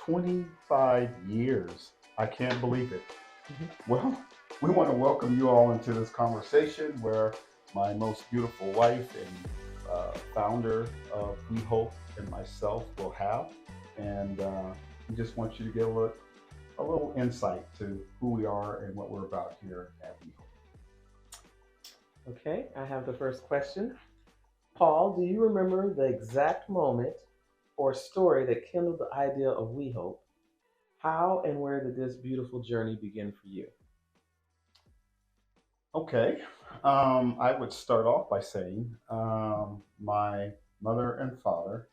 25 years. I can't believe it. Mhm. Well, we want to welcome you all into this conversation where my most beautiful wife and founder of WeHOPE and myself will have. And we just want you to get a little insight to who we are and what we're about here at WeHOPE. Okay, I have the first question. Paul, do you remember the exact moment or story that kindled the idea of We Hope? How and where did this beautiful journey begin for you? Okay. I would start off by saying my mother and father.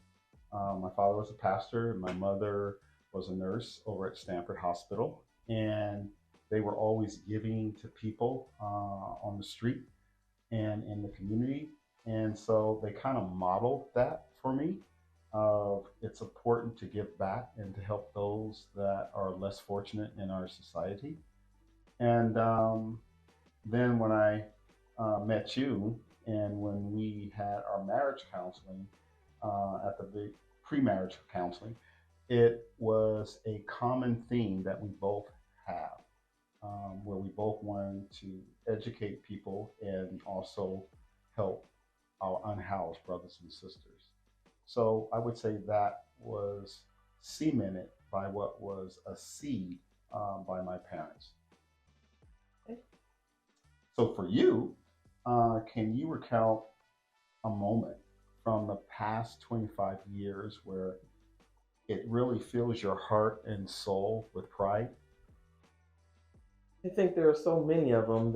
My father was a pastor, and my mother was a nurse over at Stanford Hospital, and they were always giving to people on the street and in the community, and so they kind of modeled that for me. Of it's important to give back and to help those that are less fortunate in our society. And then when I met you, and when we had our marriage counseling at the big pre-marriage counseling, it was a common theme that we both have, where we both wanted to educate people and also help our unhoused brothers and sisters. So I would say that was cemented by what was a seed by my parents. Okay. So for you, can you recount a moment from the past 25 years where it really fills your heart and soul with pride? I think there are so many of them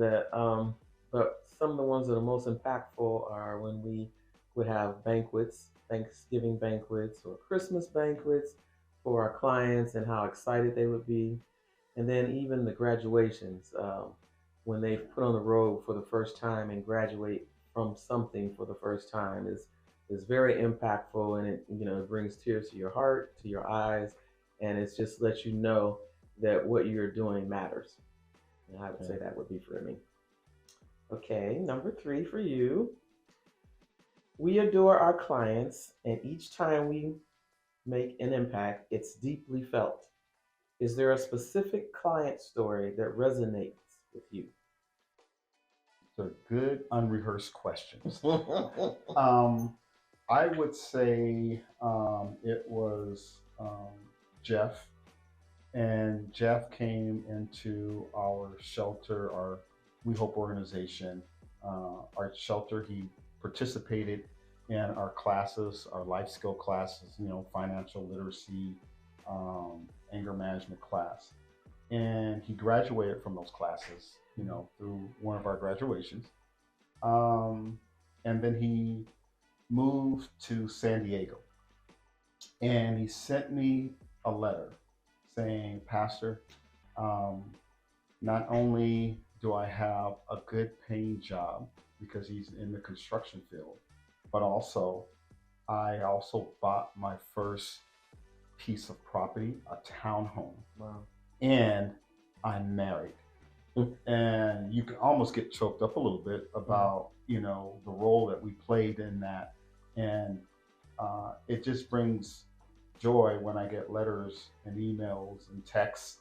but some of the ones that are most impactful are when we would have banquets, Thanksgiving banquets or Christmas banquets for our clients and how excited they would be. And then even the graduations, when they put on the robe for the first time and graduate from something for the first time is very impactful, and it brings tears to your heart, to your eyes, and it's just lets you know that what you're doing matters. And I would Yeah. say that would be for me. Okay, number three for you. We adore our clients, and each time we make an impact, it's deeply felt. Is there a specific client story that resonates with you? They're good, unrehearsed questions. Um, I would say it was Jeff, and Jeff came into our shelter, our We Hope organization, our shelter. He participated in our classes, our life skill classes, financial literacy, anger management class, and he graduated from those classes, through one of our graduations. Um, and then he moved to San Diego, and he sent me a letter saying, Pastor, um, not only do I have a good paying job because he's in the construction field, but also I also bought my first piece of property, a townhome, Wow. and I'm married. And you can almost get choked up a little bit about the role that we played in that, and it just brings joy when I get letters and emails and texts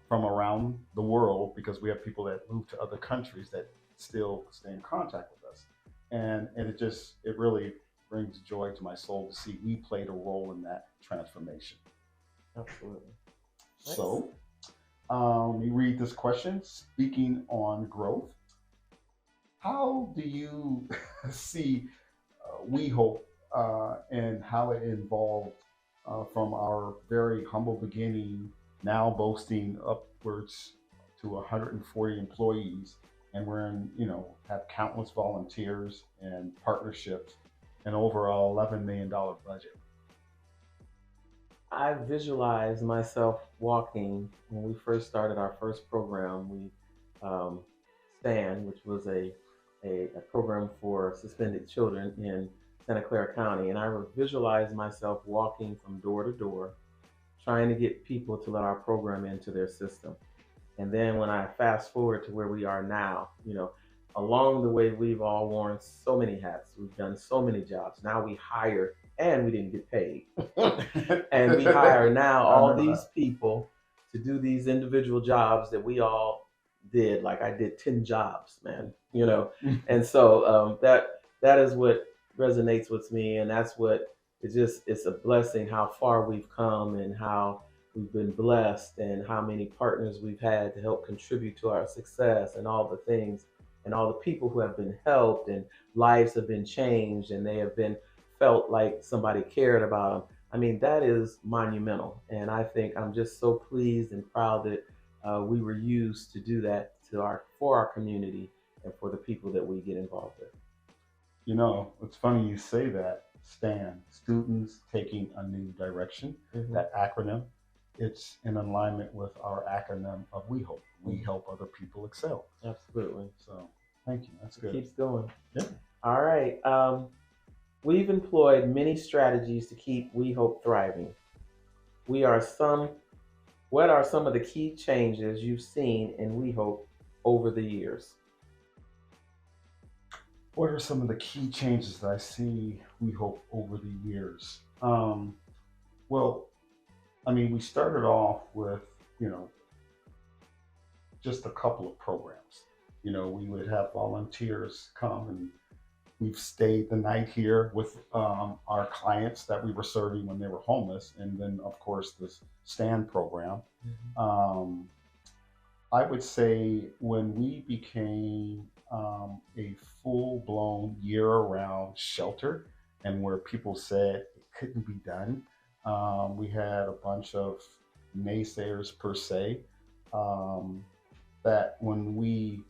from around the world, because we have people that move to other countries that still stay in contact with us, and it really brings joy to my soul to see we played a role in that transformation. Absolutely. Nice. So you read this question. Speaking on growth, how do you see We Hope and how it evolved from our very humble beginning, now boasting upwards to 140 employees, and we're in, have countless volunteers and partnerships, and overall $11 million budget. I visualize myself walking when we first started our first program. We STAN, which was a program for suspended children in Santa Clara County, and I would visualize myself walking from door to door, trying to get people to let our program into their system. And then when I fast forward to where we are now, along the way we've all worn so many hats. We've done so many jobs. Now we hire and we didn't get paid. And we hire now I all remember these that. people to do these individual jobs that we all did. Like I did 10 jobs, man, you know. And so that is what resonates with me, and that's what it's a blessing how far we've come and how we've been blessed and how many partners we've had to help contribute to our success and all the things and all the people who have been helped and lives have been changed and they have been felt like somebody cared about them. I mean, that is monumental. And I think I'm just so pleased and proud that we were used to do that for our community and for the people that we get involved with. You know, it's funny you say that, STAN, Students Taking a New Direction, Mm-hmm. that acronym, it's in alignment with our acronym of We Hope. We Mm-hmm. help other people excel. Absolutely. So thank you. That's It good. keeps going. Yeah. All right. We've employed many strategies to keep We Hope thriving. We are some. What are some of the key changes you've seen in We Hope over the years? What are some of the key changes that I see We Hope over the years? Well, I mean, we started off with, you know, just a couple of programs. You know, we would have volunteers come and we've stayed the night here with our clients that we were serving when they were homeless. And then, of course, this stand program. Mm-hmm. Um, I would say when we became a full blown year round shelter and where people said it couldn't be done, we had a bunch of naysayers per se. Um, that when we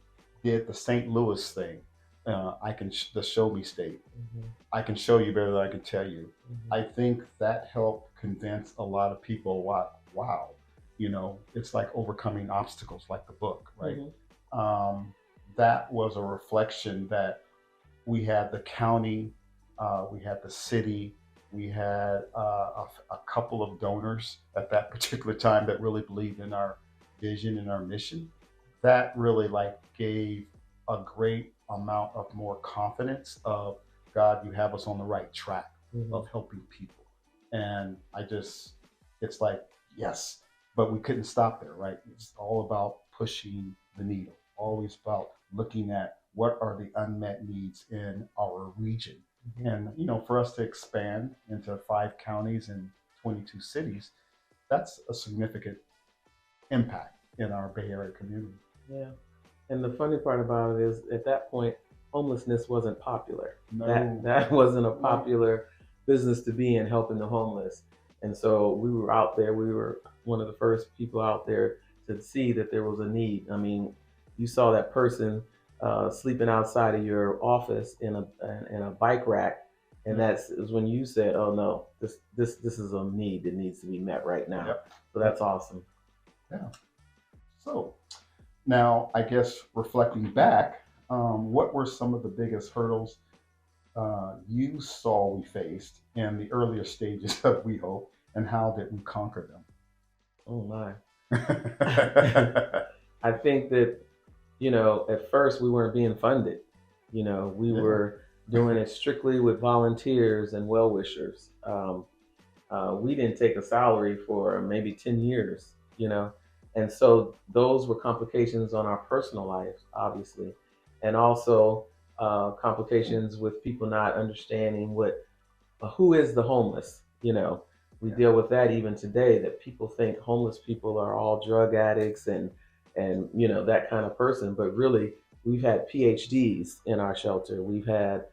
did the St. Louis thing, the show me state. Mm-hmm. I can show you better than I can tell you. Mm-hmm. I think that helped convince a lot of people. What? Wow, you know, it's like overcoming obstacles, like the book, right? Mm-hmm. Um, that was a reflection that we had the county, we had the city, we had a couple of donors at that particular time that really believed in our vision and our mission. That really like gave a great amount of more confidence of God, you have us on the right track Mm-hmm. of helping people. And I just, it's like, yes, but we couldn't stop there, right? It's all about pushing the needle, always about looking at what are the unmet needs in our region. Mm-hmm. And, you know, for us to expand into 5 counties and 22 cities, that's a significant impact in our Bay Area community. Yeah. And the funny part about it is, at that point, homelessness wasn't popular. That No, that wasn't a no. popular business to be in, helping the homeless. And so we were out there. We were one of the first people out there to see that there was a need. I mean, you saw that person sleeping outside of your office in a bike rack, and Yep. that's is when you said, "Oh no, this is a need that needs to be met right now." Yep. So Yep. that's awesome. Yeah. So now, I guess reflecting back, what were some of the biggest hurdles you saw we faced in the earlier stages of We Hope, and how did we conquer Oh my. them? I think that, at first we weren't being funded. We Yeah. were doing it strictly with volunteers and well wishers. We didn't take a salary for maybe 10 years. And so those were complications on our personal lives, obviously. And also complications with people not understanding who is the homeless. We Yeah. deal with that even today, that people think homeless people are all drug addicts and that kind of person, but really we've had PhDs in our shelter, we've had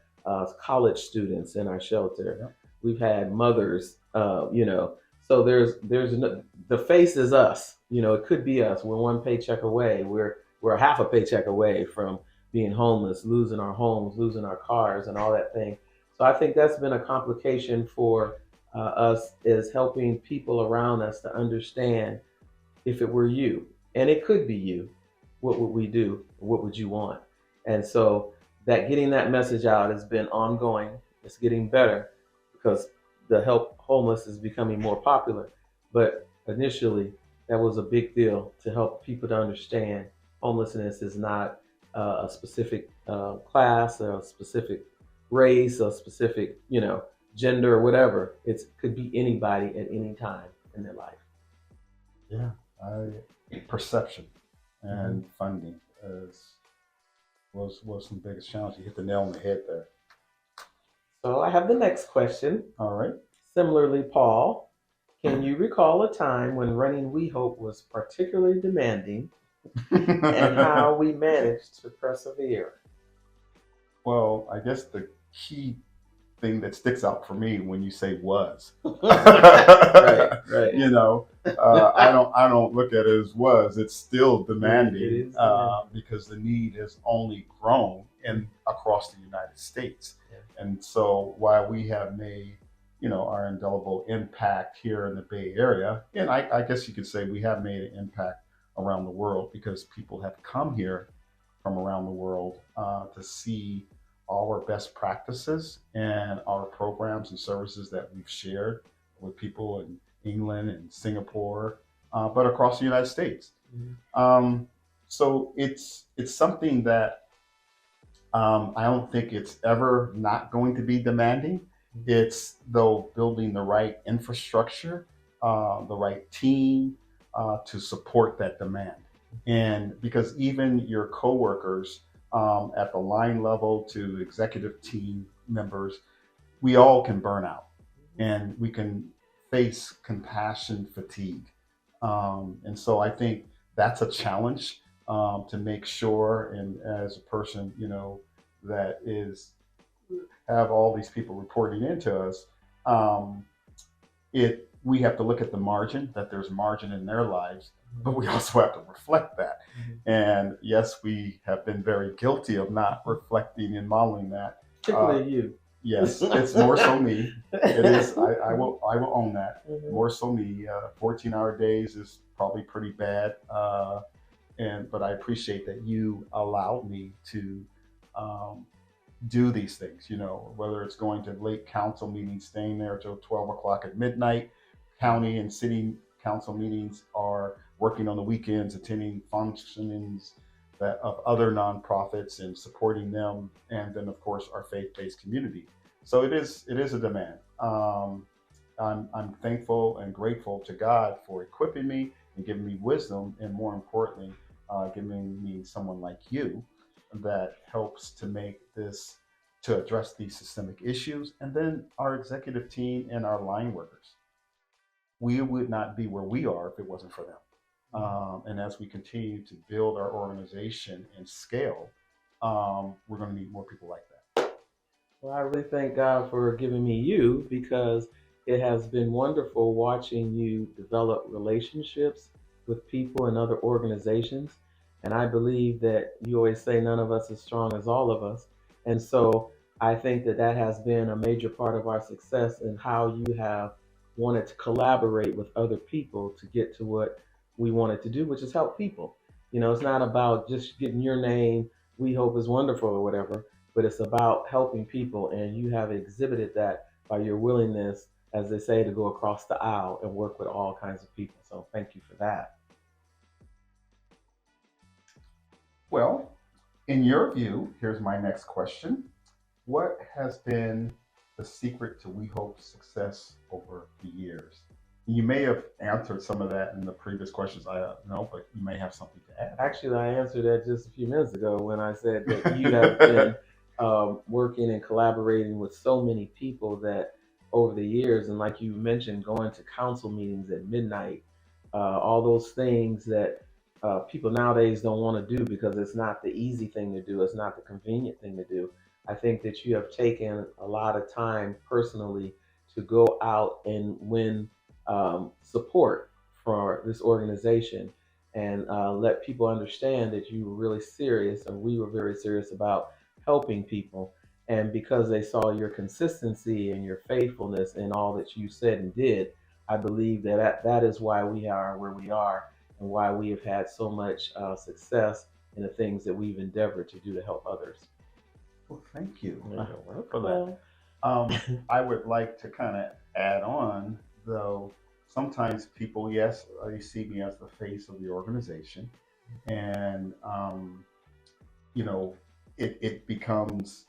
college students in our shelter, Yeah. we've had mothers, so the face is us. It could be us. We're one paycheck away, we're half a paycheck away from being homeless, losing our homes, losing our cars, and all that thing. So I think that's been a complication for us, is helping people around us to understand, if it were you, and it could be you, what would we do? What would you want? And so that getting that message out has been ongoing. It's getting better because the help homeless is becoming more popular. But initially, that was a big deal, to help people to understand homelessness is not a specific class, or a specific race, or specific, gender, or whatever. It could be anybody at any time in their life. Yeah, perception Mm-hmm. and funding was some biggest challenge. You hit the nail on the head there. So I have the next question. All right. Similarly, Paul, can you recall a time when running We Hope was particularly demanding and how we managed to persevere? Well, I guess the key thing that sticks out for me when you say was, Right, right. I don't look at it as was. It's still It demanding is demanding. because the need has only grown in across the United States, Yeah. and so while we have made our indelible impact here in the Bay Area, and I guess you could say we have made an impact around the world because people have come here from around the world to see our best practices and our programs and services that we've shared with people in England and Singapore, but across the United States. Mhm. So it's something that I don't think it's ever not going to be demanding. It's though building the right infrastructure, the right team to support that demand. And because even your coworkers at the line level to executive team members, we all can burn out and we can face compassion fatigue. And so I think that's a challenge to make sure, and as a person, that is have all these people reporting into us, um, it we have to look at the margin, that there's margin in their lives, but we also have to reflect that. And yes, we have been very guilty of not reflecting and modeling that. Particularly you. Yes, it's more so me. It is. I will own that. Mhm. More so me. 14-hour days is probably pretty bad. But I appreciate that you allowed me to um, do these things. Whether it's going to late council meetings, staying there till 12 o'clock at midnight. County and city council meetings are working on the weekends, attending functionings of other nonprofits and supporting them, and then of course our faith-based community. So it is a demand. I'm thankful and grateful to God for equipping me and giving me wisdom, and more importantly, giving me someone like you that helps to address these systemic issues, and then our executive team and our line workers. We would not be where we are if it wasn't for them. And as we continue to build our organization and scale, we're going to need more people like that. Well, I really thank God for giving me you because it has been wonderful watching you develop relationships with people and other organizations. And I believe that you always say none of us is strong as all of us. And so I think that that has been a major part of our success in how you have wanted to collaborate with other people to get to what we wanted to do, which is help people. It's not about just getting your name, we hope is wonderful or whatever, but it's about helping people, and you have exhibited that by your willingness, as they say, to go across the aisle and work with all kinds of people. So thank you for that. Well, in your view, here's my next question. What has been the secret to WeHope's success over the years? You may have answered some of that in the previous questions, I don't know, but you may have something to add. Actually, I answered that just a few minutes ago when I said that you have been working and collaborating with so many people that over the years, and like you mentioned, going to council meetings at midnight, all those things that people nowadays don't want to do because it's not the easy thing to do, it's not the convenient thing to do. I think that you have taken a lot of time personally to go out and win support for this organization and let people understand that you were really serious and we were very serious about helping people. And because they saw your consistency and your faithfulness in all that you said and did, I believe that is why we are where we are and why we have had so much success in the things that we've endeavored to do to help others. Well, thank you You're for that. welcome. I would like to kind of add on, though, sometimes people, yes, they see me as the face of the organization, and you know, it becomes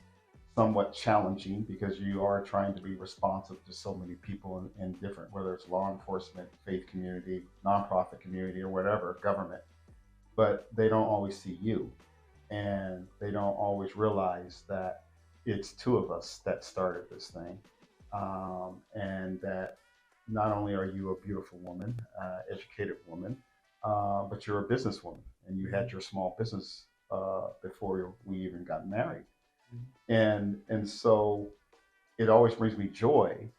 somewhat challenging because you are trying to be responsive to so many people in different, whether it's law enforcement, faith community, nonprofit community, or whatever, government. But they don't always see you, and they don't always realize that it's two of us that started this thing, and that not only are you a beautiful woman, educated woman, but you're a businesswoman, and you had your small business before we even got married. And so it always brings me joy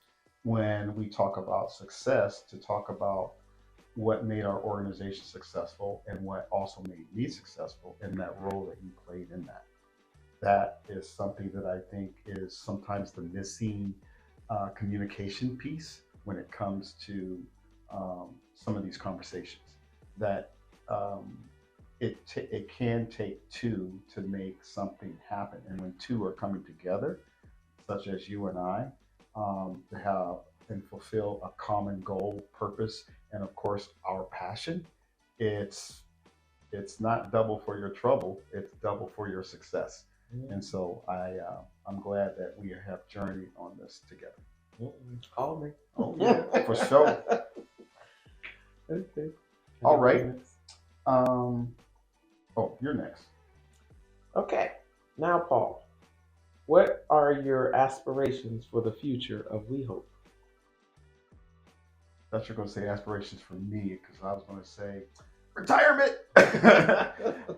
when we talk about success to talk about what made our organization successful and what also made me successful in that role that you played in that. That is something that I think is sometimes the missing communication piece when it comes to some of these conversations. That it can take two to make something happen, and when two are coming together, such as you and I, to have and fulfill a common goal, purpose, and of course our passion, it's it's not double for your trouble; it's double for your success. Mm-hmm. And so I'm glad that we have journeyed on this together. Call me. Oh yeah, for sure. Okay. All right. Um, oh, you're next. Okay. Now, Paul, what are your aspirations for the future of WeHOPE? I thought you were going to say aspirations for me because I was going to say retirement.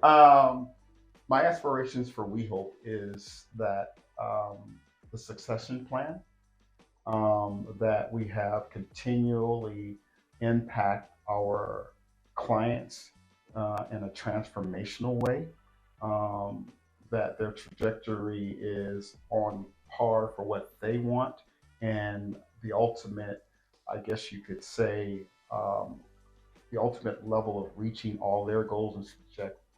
um, my aspirations for WeHope is that the succession plan that we have continually impact our clients in a transformational way. Um, that their trajectory is on par for what they want, and the ultimate, I guess you could say, um, the ultimate level of reaching all their goals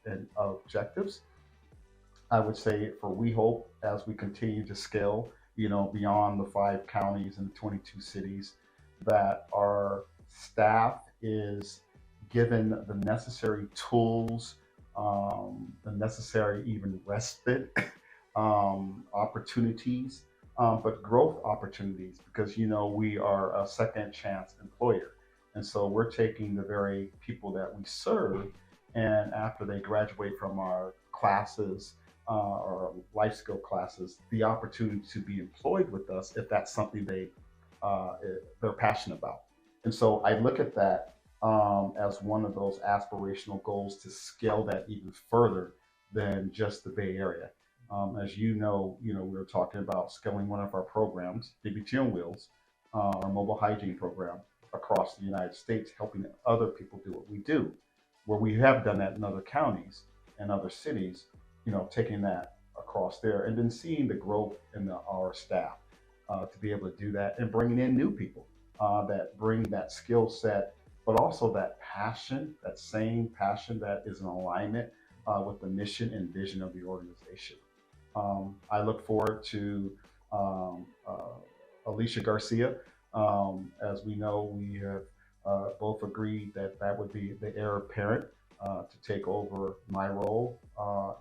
and objectives. I would say for We Hope, as we continue to scale, beyond the 5 counties and 22 cities, that our staff is given the necessary tools, the necessary even respite opportunities, but growth opportunities because we are a second chance employer. And so we're taking the very people that we serve, and after they graduate from our classes, or life skill classes, the opportunity to be employed with us if that's something they're passionate about. And so I look at that as one of those aspirational goals to scale that even further than just the Bay Area. As we were talking about scaling one of our programs, DBT on Wheels, our mobile hygiene program across the United States, helping other people do what we do, where we have done that in other counties and other cities, taking that across there and then seeing the growth in our staff to be able to do that and bringing in new people that bring that skill set, but also that passion, that same passion that is in alignment with the mission and vision of the organization. I look forward to Alicia Garcia. As we know, we have both agreed that that would be the heir apparent to take over my role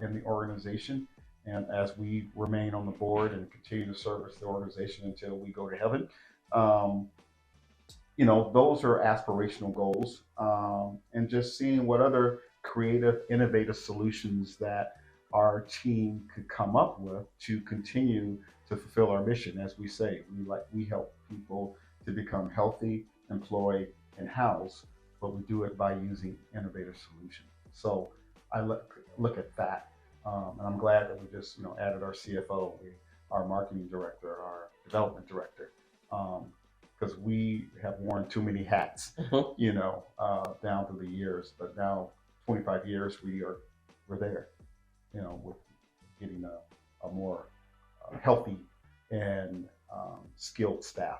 in the organization. And as we remain on the board and continue to service the organization until we go to heaven, um, those are aspirational goals. And just seeing what other creative, innovative solutions that our team could come up with to continue to fulfill our mission. As we say, we help people to become healthy, employed, and housed, but we do it by using innovative solutions. So I look at that, and I'm glad that we just added our CFO, our marketing director, our development director, because we have worn too many hats, down through the years. But now, 25 years, we're there, with getting a more healthy and skilled staff.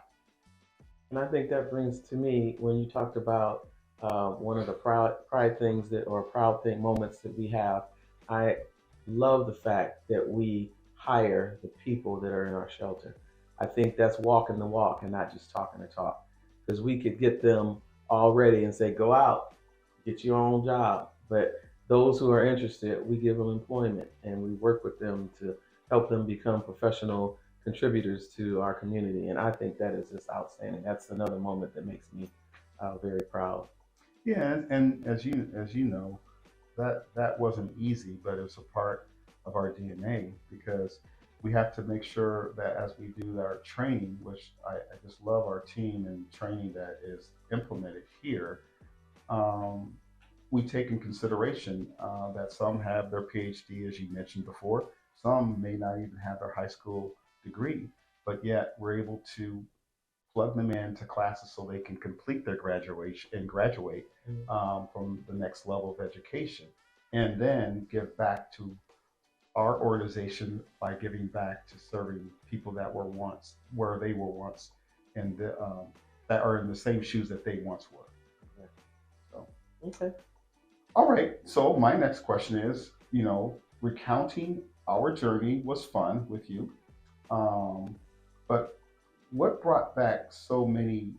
And I think that brings to me when you talked about one of the pride things or proud thing moments that we have. I love the fact that we hire the people that are in our shelter. I think that's walking the walk and not just talking the talk, because we could get them all ready and say, go out, get your own job. But those who are interested, we give them employment and we work with them to help them become professional contributors to our community. And I think that is just outstanding. That's another moment that makes me very proud. Yeah, and as you know, that wasn't easy, but it's a part of our DNA because we have to make sure that as we do our training, which I just love our team and training that is implemented here, um, we take in consideration that some have their PhD, as you mentioned before. Some may not even have their high school degree, but yet we're able to plug them into classes so they can complete their graduation and graduate Mm. from the next level of education, and then give back to our organization by giving back to serving people that were once where they were once, and that are in the same shoes that they once were. Yeah. So, Okay. all right. So my next question is, recounting our journey was fun with you, um, but what brought back so many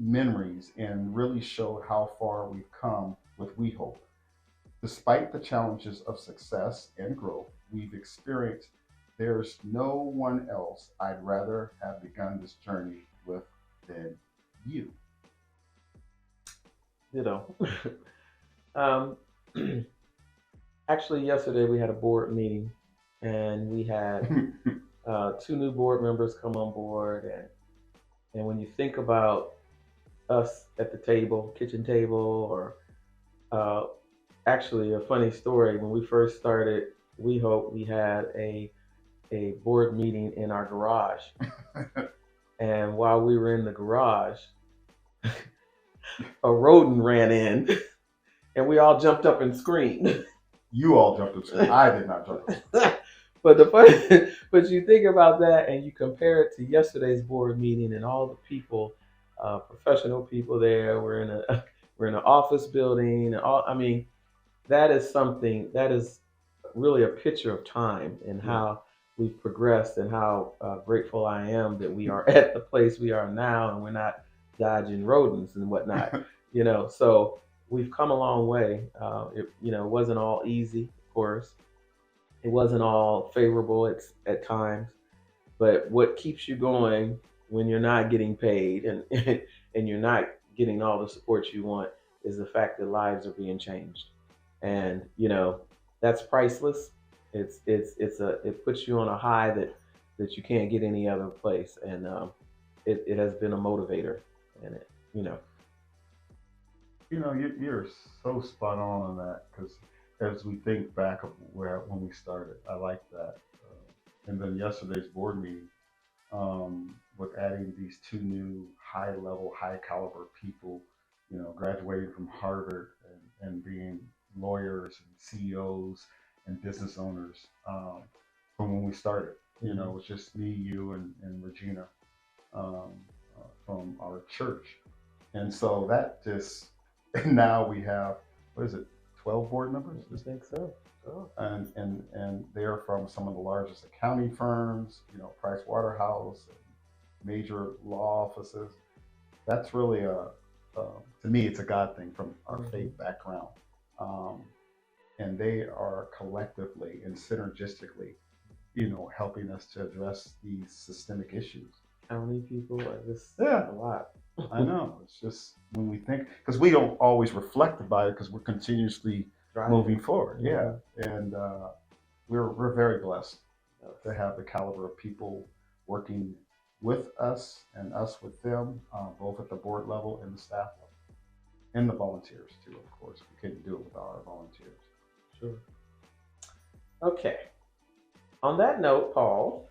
memories and really showed how far we've come with WeHope. Despite the challenges of success and growth we've experienced, there's no one else I'd rather have begun this journey with than you. You know, um, actually, yesterday we had a board meeting, and we had two new board members come on board, and when you think about us at the table, kitchen table, or uh, actually a funny story. When we first started, we had a board meeting in our garage, and while we were in the garage, a rodent ran in, and we all jumped up and screamed. You all jumped up screen. I did not jump up screen. But the funny, but you think about that and you compare it to yesterday's board meeting and all the people, professional people there. We're in a we're in an office building. And all I mean, that is something that is really a picture of time and Yeah. how we've progressed and how grateful I am that we are at the place we are now and we're not dodging rodents and whatnot. So we've come a long way. It wasn't all easy, of course. It wasn't all favorable at times, but what keeps you going when you're not getting paid and and you're not getting all the support you want is the fact that lives are being changed, and that's priceless. It puts you on a high that you can't get any other place, and it has been a motivator, and you know. You're so spot on that because as we think back of where when we started, I like that. And then yesterday's board meeting, with adding these two new high level, high caliber people, graduating from Harvard and being lawyers and CEOs and business owners from when we started. It Mhm. was just me, you, and Regina um, from our church. And so that just, now we have, what is it, 12 board members? I think so. Oh. And they're from some of the largest accounting firms, Price Waterhouse, and major law offices. That's really to me, it's a God thing from our Mhm. faith background. Um, and they are collectively and synergistically, helping us to address these systemic issues. How many people? This Yeah, a lot. I know. It's just when we think, because we don't always reflect about it because we're continuously Driving. moving forward. Yeah, Hmm. and we're very blessed Yes. to have the caliber of people working with us and us with them, both at the board level and the staff level, and the volunteers too. Of course, we couldn't do it without our volunteers. Sure. Okay. On that note, Paul,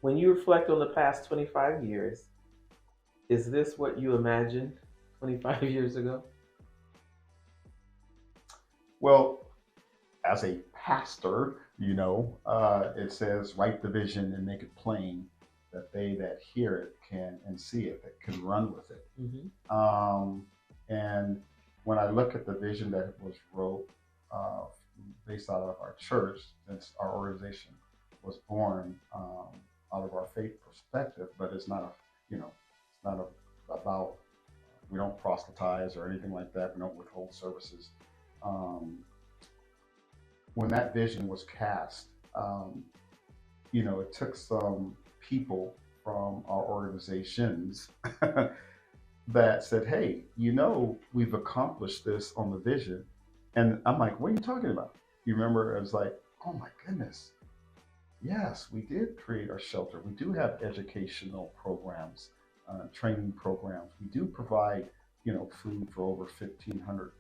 when you reflect on the past 25 years, is this what you imagined 25 years ago? Well, as a pastor, it says, write the vision and make it plain that they that hear it can and see it, that can run with it. Mm-hmm. And when I look at the vision that was wrote uh, based out of our church, since our organization was born out of our faith perspective, but it's not it's not about, we don't proselytize or anything like that. We don't withhold services. Um, when that vision was cast, um, it took some people from our organizations that said, hey, we've accomplished this on the vision. And I'm like, what are you talking about? You remember, it was like, oh my goodness. Yes, we did create our shelter. We do have educational programs, training programs. We do provide, food for over 1,500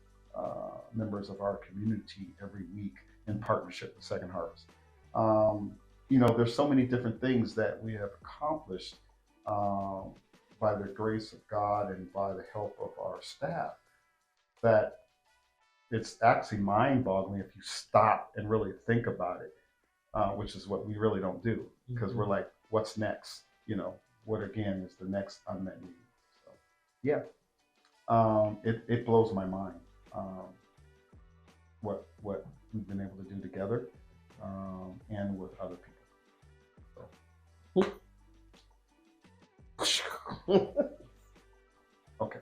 members of our community every week in partnership with Second Harvest. Um, there's so many different things that we have accomplished um, by the grace of God and by the help of our staff that it's actually mind-boggling if you stop and really think about it, which is what we really don't do because we're like, what's next? What again is the next unmet need? So, yeah, it blows my mind what we've been able to do together and with other people. So. Okay,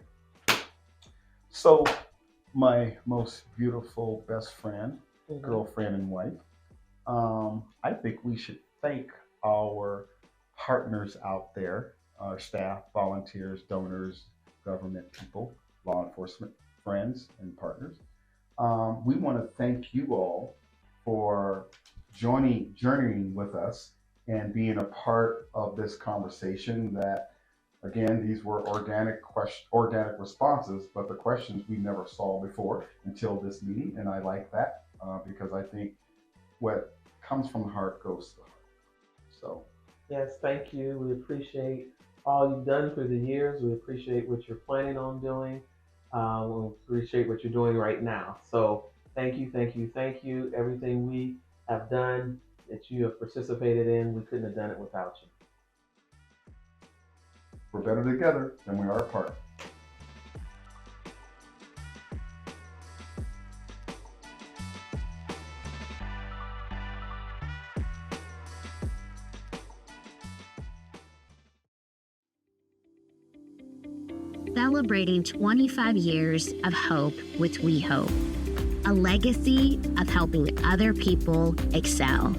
so my most beautiful best friend, girlfriend, and wife. I think we should thank our partners out there, our staff, volunteers, donors, government people, law enforcement friends, and partners. We want to thank you all for journeying with us and being a part of this conversation. That again, these were organic responses, but the questions we never saw before until this meeting, and I like that because I think what comes from the heart goes to the heart. So, yes, thank you. We appreciate all you've done through the years. We appreciate what you're planning on doing. We appreciate what you're doing right now. So thank you, thank you, thank you. Everything we have done that you have participated in, we couldn't have done it without you. we're better together than we are apart. Celebrating 25 years of hope with WeHOPE, a legacy of helping other people excel.